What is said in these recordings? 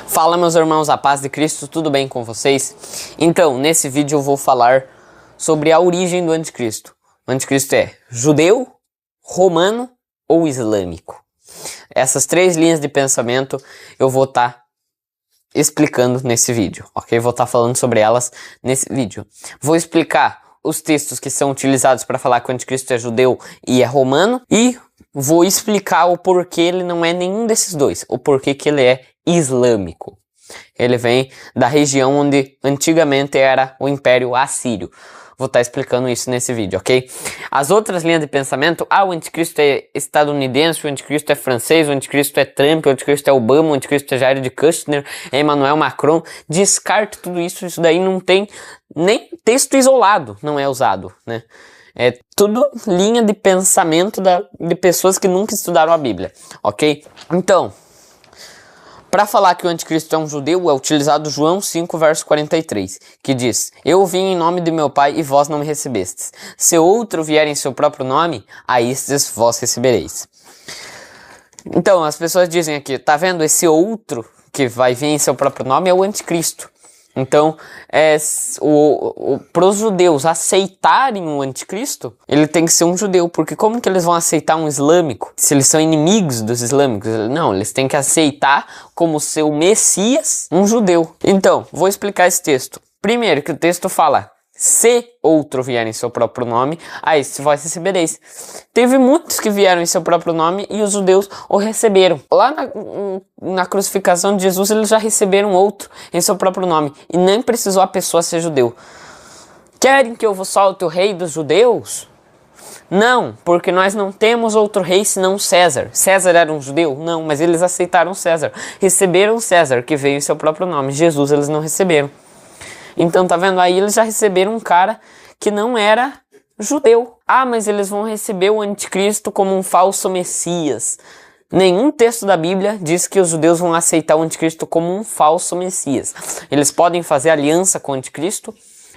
Fala, meus irmãos, a paz de Cristo, tudo bem com vocês? Então, nesse vídeo eu vou falar sobre a origem do anticristo. O anticristo é judeu, romano ou islâmico? Essas três linhas de pensamento eu vou estar explicando nesse vídeo, ok? Vou estar falando sobre elas nesse vídeo. Vou explicar os textos que são utilizados para falar que o anticristo é judeu e é romano, e vou explicar o porquê ele não é nenhum desses dois, o porquê que ele é islâmico. Ele vem da região onde antigamente era o Império Assírio. Vou estar explicando isso nesse vídeo, ok? As outras linhas de pensamento, o anticristo é estadunidense, o anticristo é francês, o anticristo é Trump, o anticristo é Obama, o anticristo é Jared Kushner, é Emmanuel Macron. Descarte tudo isso, isso daí não tem nem texto isolado, não é usado, né? É tudo linha de pensamento de pessoas que nunca estudaram a Bíblia, ok? Então, para falar que o anticristo é um judeu, é utilizado João 5, verso 43, que diz: Eu vim em nome de meu Pai e vós não me recebestes. Se outro vier em seu próprio nome, a estes vós recebereis. Então, as pessoas dizem aqui, tá vendo? Esse outro que vai vir em seu próprio nome é o anticristo. Então, para os judeus aceitarem o anticristo, ele tem que ser um judeu, porque como que eles vão aceitar um islâmico, se eles são inimigos dos islâmicos? Não, eles têm que aceitar como seu Messias um judeu. Então, vou explicar esse texto. Primeiro, que o texto fala: se outro vier em seu próprio nome, a esse vós recebereis. Teve muitos que vieram em seu próprio nome e os judeus o receberam. Lá na crucificação de Jesus, eles já receberam outro em seu próprio nome. E nem precisou a pessoa ser judeu. Querem que eu vos solte o rei dos judeus? Não, porque nós não temos outro rei senão César. César era um judeu? Não, mas eles aceitaram César. Receberam César, que veio em seu próprio nome. Jesus eles não receberam. Então, tá vendo? Aí eles já receberam um cara que não era judeu. Mas eles vão receber o anticristo como um falso Messias. Nenhum texto da Bíblia diz que os judeus vão aceitar o anticristo como um falso Messias. Eles podem fazer aliança com o anticristo,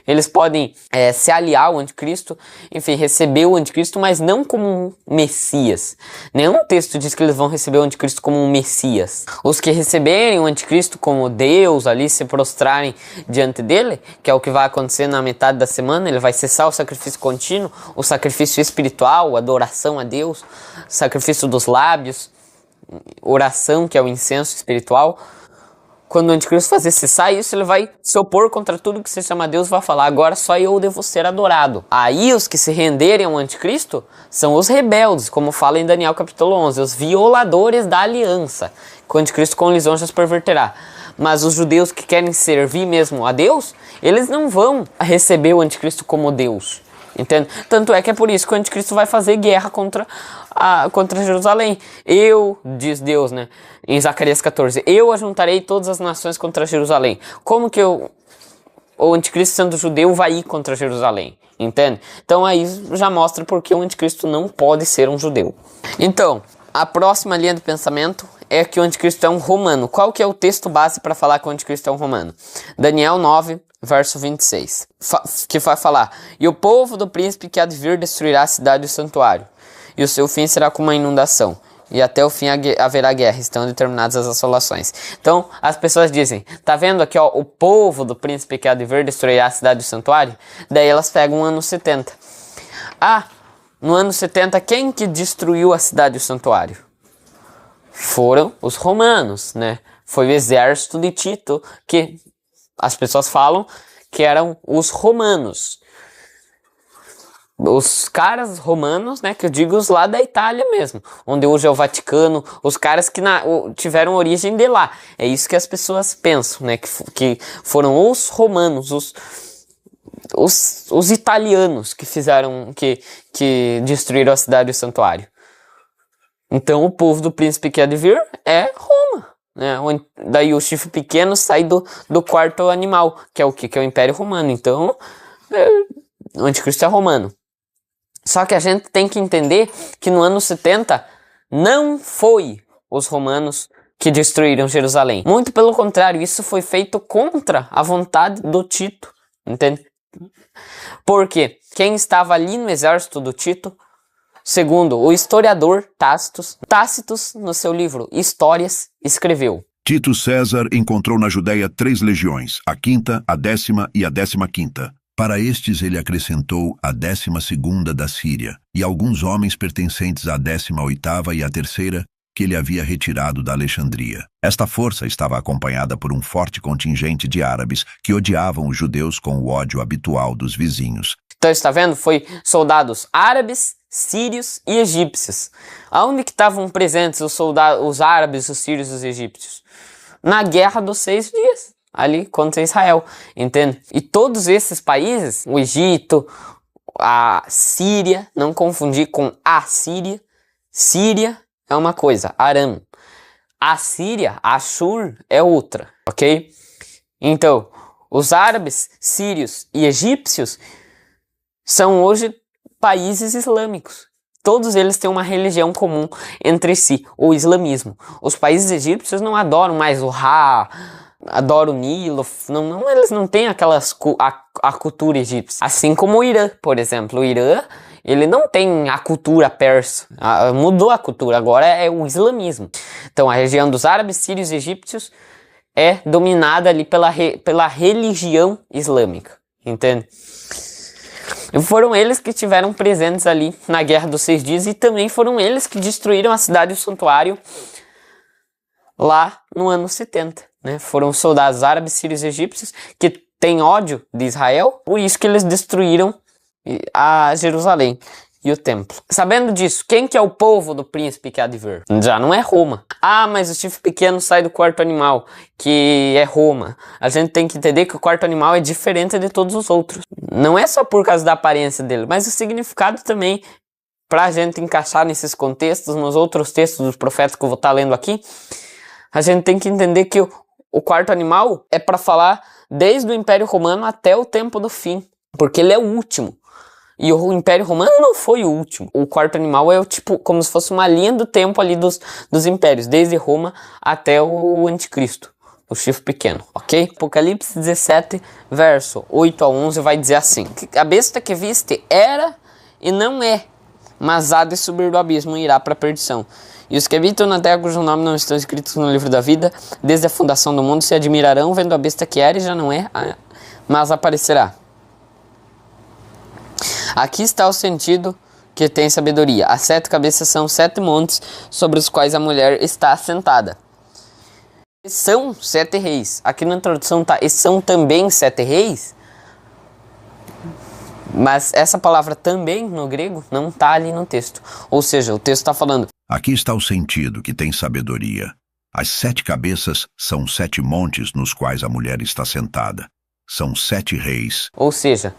eles podem se aliar ao anticristo, enfim, receber o anticristo, mas não como um Messias. Nenhum texto diz que eles vão receber o anticristo como um Messias. Os que receberem o anticristo como Deus, ali se prostrarem diante dele, que é o que vai acontecer na metade da semana, ele vai cessar o sacrifício contínuo, o sacrifício espiritual, a adoração a Deus, o sacrifício dos lábios, oração, que é o incenso espiritual. Quando o anticristo fazer cessar isso, ele vai se opor contra tudo que se chama Deus e vai falar: agora só eu devo ser adorado. Aí os que se renderem ao anticristo são os rebeldes, como fala em Daniel capítulo 11, os violadores da aliança, que o anticristo com lisonjas perverterá. Mas os judeus que querem servir mesmo a Deus, eles não vão receber o anticristo como Deus. Entende? Tanto é que é por isso que o anticristo vai fazer guerra contra Jerusalém. Diz Deus, né, em Zacarias 14, eu ajuntarei todas as nações contra Jerusalém. Como que o anticristo, sendo judeu, vai ir contra Jerusalém? Entende? Então aí já mostra porque o anticristo não pode ser um judeu. Então, a próxima linha de pensamento é que o anticristo é um romano. Qual que é o texto base para falar que o anticristo é um romano? Daniel 9, verso 26, que vai falar: e o povo do príncipe que há de vir destruirá a cidade e o santuário, e o seu fim será como uma inundação, e até o fim haverá guerra, estão determinadas as assolações. Então, as pessoas dizem, tá vendo aqui, ó, o povo do príncipe que há de vir destruirá a cidade e o santuário? Daí elas pegam o ano 70. No ano 70, quem que destruiu a cidade e o santuário? Foram os romanos, né? Foi o exército de Tito, que as pessoas falam que eram os romanos. Os caras romanos, né, que eu digo os lá da Itália mesmo, onde hoje é o Vaticano, os caras que tiveram origem de lá. É isso que as pessoas pensam, né, que foram os romanos, os italianos que fizeram, que destruíram a cidade e o santuário. Então o povo do príncipe que há de vir é Roma. Daí o chifre pequeno sai do quarto animal, que é o que? Que é o Império Romano. Então, o anticristo é romano. Só que a gente tem que entender que no ano 70 não foi os romanos que destruíram Jerusalém. Muito pelo contrário, isso foi feito contra a vontade do Tito. Entende? Porque quem estava ali no exército do Tito, segundo o historiador Tácitos, no seu livro Histórias, escreveu Tito César encontrou na Judéia 3 legiões, a 5ª, a 10ª e a 15ª. Para estes ele acrescentou a 12ª da Síria e alguns homens pertencentes à 18ª e à 3ª que ele havia retirado da Alexandria. Esta força estava acompanhada por um forte contingente de árabes que odiavam os judeus com o ódio habitual dos vizinhos. Então, está vendo? Foi soldados árabes, sírios e egípcios. Aonde que estavam presentes os árabes, os sírios e os egípcios? Na Guerra dos 6 Dias, ali contra Israel, entende? E todos esses países, o Egito, a Síria, não confundir com a Síria. Síria é uma coisa, Aram. A Síria, Ashur, é outra, ok? Então, os árabes, sírios e egípcios são hoje países islâmicos. Todos eles têm uma religião comum entre si, o islamismo. Os países egípcios não adoram mais o Ra, adoram o Nilo, eles não têm a cultura egípcia. Assim como o Irã, por exemplo. O Irã, ele não tem a cultura persa, mudou a cultura, agora é o islamismo. Então a região dos árabes, sírios e egípcios é dominada ali pela religião islâmica, entende? E foram eles que tiveram presentes ali na Guerra dos 6 Dias e também foram eles que destruíram a cidade e o santuário lá no ano 70, né? Foram soldados árabes, sírios e egípcios que têm ódio de Israel, por isso que eles destruíram a Jerusalém e o templo. Sabendo disso, quem que é o povo do príncipe que há de vir? Já não é Roma. Ah, mas o chifre pequeno sai do quarto animal, que é Roma. A gente tem que entender que o quarto animal é diferente de todos os outros. Não é só por causa da aparência dele, mas o significado também, para a gente encaixar nesses contextos, nos outros textos dos profetas que eu vou estar lendo aqui, a gente tem que entender que o quarto animal é para falar desde o Império Romano até o tempo do fim, porque ele é o último. E o Império Romano não foi o último. O quarto animal é tipo como se fosse uma linha do tempo ali dos impérios, desde Roma até o Anticristo, o chifre pequeno, ok? Apocalipse 17, verso 8 a 11 vai dizer assim: a besta que viste era e não é, mas há de subir do abismo e irá para a perdição. E os que habitam na terra cujos nomes não estão escritos no livro da vida, desde a fundação do mundo, se admirarão vendo a besta que era e já não é, mas aparecerá. Aqui está o sentido que tem sabedoria. As 7 cabeças são 7 montes sobre os quais a mulher está assentada. E são 7 reis. Aqui na tradução está, e são também 7 reis. Mas essa palavra também no grego não está ali no texto. Ou seja, o texto está falando. Aqui está o sentido que tem sabedoria. As 7 cabeças são 7 montes nos quais a mulher está sentada. São 7 reis. Ou seja,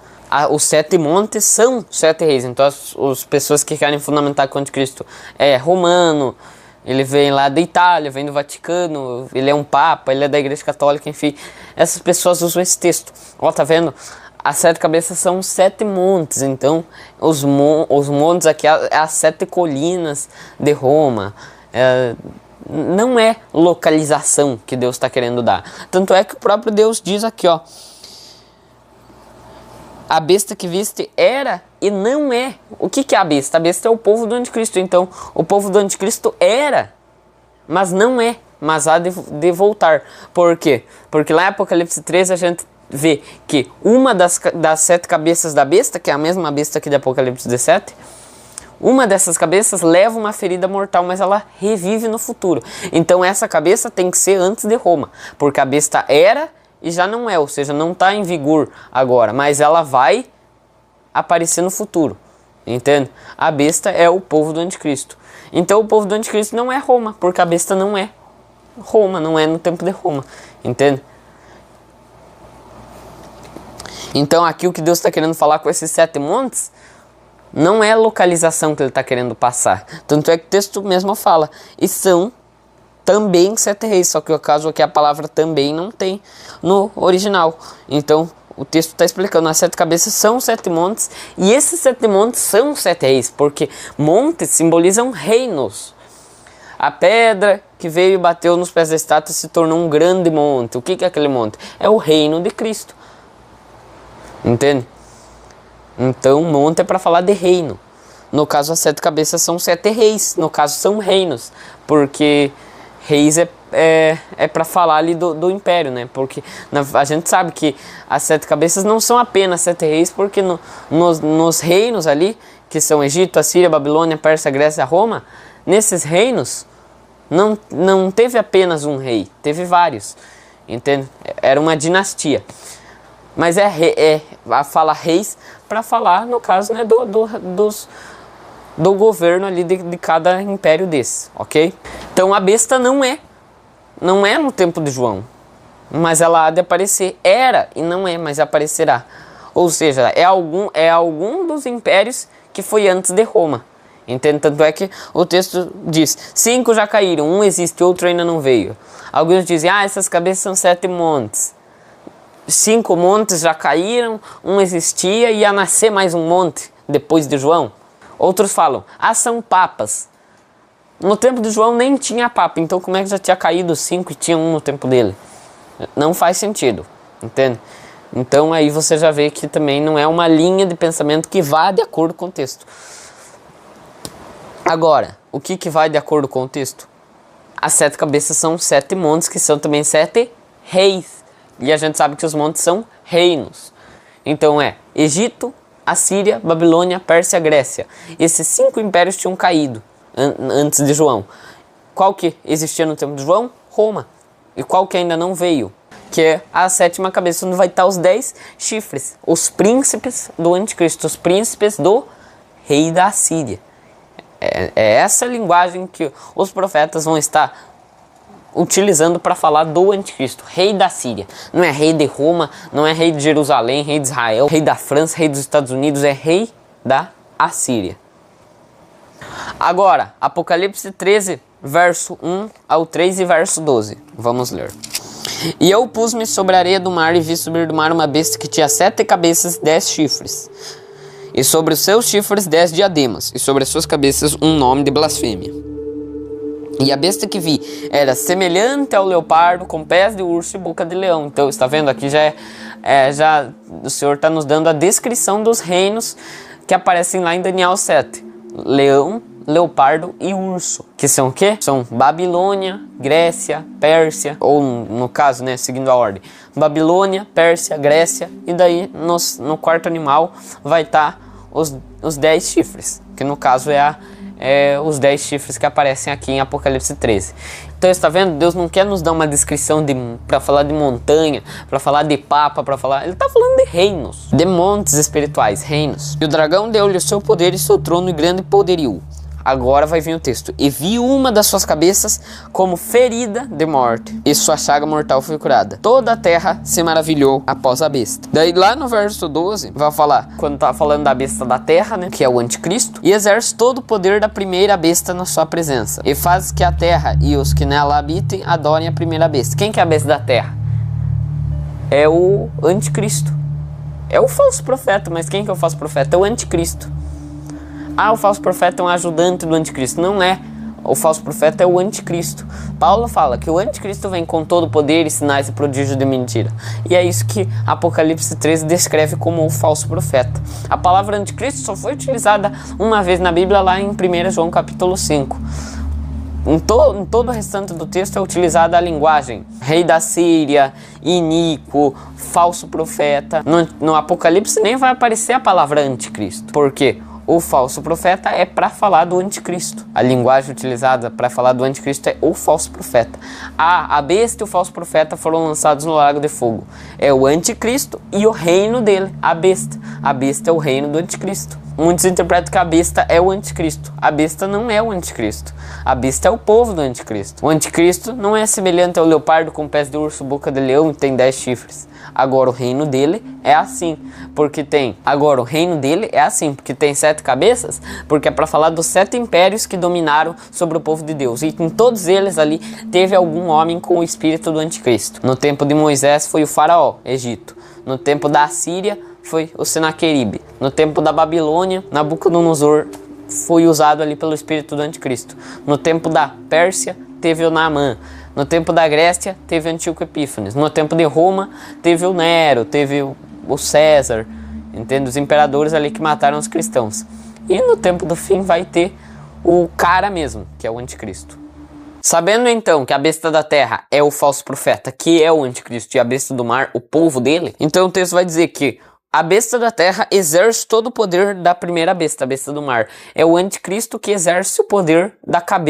os 7 montes são 7 reis. Então as pessoas que querem fundamentar o anticristo é romano, ele vem lá da Itália, vem do Vaticano, ele é um papa, ele é da Igreja Católica, enfim. Essas pessoas usam esse texto. Ó, tá vendo? As 7 cabeças são 7 montes. Então os montes aqui é as 7 colinas de Roma. Não é localização que Deus está querendo dar. Tanto é que o próprio Deus diz aqui, ó. A besta que viste era e não é. O que é a besta? A besta é o povo do anticristo. Então, o povo do anticristo era, mas não é. Mas há de voltar. Por quê? Porque lá em Apocalipse 13 a gente vê que uma das 7 cabeças da besta, que é a mesma besta aqui de Apocalipse 17, uma dessas cabeças leva uma ferida mortal, mas ela revive no futuro. Então, essa cabeça tem que ser antes de Roma. Porque a besta era e já não é, ou seja, não está em vigor agora, mas ela vai aparecer no futuro, entende? A besta é o povo do anticristo. Então o povo do anticristo não é Roma, porque a besta não é Roma, não é no tempo de Roma, entende? Então aqui o que Deus está querendo falar com esses 7 montes não é a localização que ele está querendo passar. Tanto é que o texto mesmo fala, e são também 7 reis, só que o caso aqui a palavra também não tem no original. Então o texto está explicando, as 7 cabeças são 7 montes, e esses 7 montes são 7 reis, porque montes simbolizam reinos. A pedra que veio e bateu nos pés da estátua se tornou um grande monte. O que é aquele monte? É o reino de Cristo, entende? Então monte é para falar de reino. No caso as 7 cabeças são 7 reis, no caso são reinos, porque reis é para falar ali do império, né? Porque a gente sabe que as 7 cabeças não são apenas 7 reis, porque nos reinos ali, que são Egito, Assíria, Babilônia, Pérsia, Grécia, Roma, nesses reinos não teve apenas um rei, teve vários, entende? Era uma dinastia. Mas fala reis para falar, no caso, né, do governo ali de cada império desse, ok? Então a besta não é no tempo de João, mas ela há de aparecer. Era e não é, mas aparecerá. Ou seja, é algum dos impérios que foi antes de Roma. Entende? Tanto é que o texto diz, 5 já caíram, um existe, outro ainda não veio. Alguns dizem, essas cabeças são 7 montes. 5 montes já caíram, um existia e ia nascer mais um monte depois de João. Outros falam, são papas. No tempo de João nem tinha papa, então como é que já tinha caído 5 e tinha um no tempo dele? Não faz sentido, entende? Então aí você já vê que também não é uma linha de pensamento que vá de acordo com o texto. Agora, o que vai de acordo com o texto? As 7 cabeças são 7 montes, que são também 7 reis. E a gente sabe que os montes são reinos. Então é Egito, Assíria, Babilônia, Pérsia, Grécia. Esses 5 impérios tinham caído antes de João. Qual que existia no tempo de João? Roma. E qual que ainda não veio? Que é a 7ª cabeça, onde vai estar os 10 chifres. Os príncipes do anticristo, os príncipes do rei da Assíria. É essa linguagem que os profetas vão estar utilizando para falar do anticristo, rei da Síria. Não é rei de Roma, não é rei de Jerusalém, rei de Israel, rei da França, rei dos Estados Unidos, é rei da Assíria. Agora, Apocalipse 13, verso 1 ao 3 e verso 12. Vamos ler. E eu pus-me sobre a areia do mar e vi subir do mar uma besta que tinha 7 cabeças e 10 chifres. E sobre os seus chifres 10 diademas, e sobre as suas cabeças um nome de blasfêmia. E a besta que vi era semelhante ao leopardo, com pés de urso e boca de leão. Então, está vendo aqui, já o Senhor está nos dando a descrição dos reinos que aparecem lá em Daniel 7. Leão, leopardo e urso. Que são o quê? São Babilônia, Grécia, Pérsia, ou no caso, né, seguindo a ordem, Babilônia, Pérsia, Grécia, e daí no quarto animal vai estar os 10 chifres, que no caso os 10 chifres que aparecem aqui em Apocalipse 13. Então, está vendo? Deus não quer nos dar uma descrição para falar de montanha, para falar de papa, ele está falando de reinos, de montes espirituais, reinos. E o dragão deu-lhe o seu poder e seu trono e grande poderio. Agora vai vir o texto. E vi uma das suas cabeças como ferida de morte, e sua chaga mortal foi curada. Toda a terra se maravilhou após a besta. Daí lá no verso 12 vai falar, quando tá falando da besta da terra, né, que é o anticristo, e exerce todo o poder da primeira besta na sua presença, e faz que a terra e os que nela habitem adorem a primeira besta. Quem que é a besta da terra? É o anticristo. É o falso profeta, mas quem que é o falso profeta? É o anticristo. O falso profeta é um ajudante do anticristo. Não é. O falso profeta é o anticristo. Paulo fala que o anticristo vem com todo o poder e sinais e prodígios de mentira. E é isso que Apocalipse 13 descreve como o falso profeta. A palavra anticristo só foi utilizada uma vez na Bíblia, lá em 1 João capítulo 5. Em todo o restante do texto é utilizada a linguagem rei da Síria, iníquo, falso profeta. No Apocalipse nem vai aparecer a palavra anticristo. Por quê? O falso profeta é para falar do anticristo. A linguagem utilizada para falar do anticristo é o falso profeta. A besta e o falso profeta foram lançados no lago de fogo. É o anticristo e o reino dele, a besta. A besta é o reino do anticristo. Muitos interpretam que a besta é o anticristo. A besta não é o anticristo. A besta é o povo do anticristo. O anticristo não é semelhante ao leopardo com pés de urso, boca de leão e tem 10 chifres. Agora o reino dele é assim, porque tem 7 cabeças, porque é para falar dos 7 impérios que dominaram sobre o povo de Deus. E em todos eles ali teve algum homem com o espírito do anticristo. No tempo de Moisés foi o faraó, Egito. No tempo da Assíria foi o Senaqueribe. No tempo da Babilônia, Nabucodonosor foi usado ali pelo espírito do anticristo. No tempo da Pérsia teve o Naamã. No tempo da Grécia, teve Antíoco Epífanes. No tempo de Roma, teve o Nero, teve o César, entende? Os imperadores ali que mataram os cristãos. E no tempo do fim vai ter o cara mesmo, que é o anticristo. Sabendo então que a besta da terra é o falso profeta, que é o anticristo, e a besta do mar, o povo dele, então o texto vai dizer que a besta da terra exerce todo o poder da primeira besta, a besta do mar. É o anticristo que exerce o poder da cabeça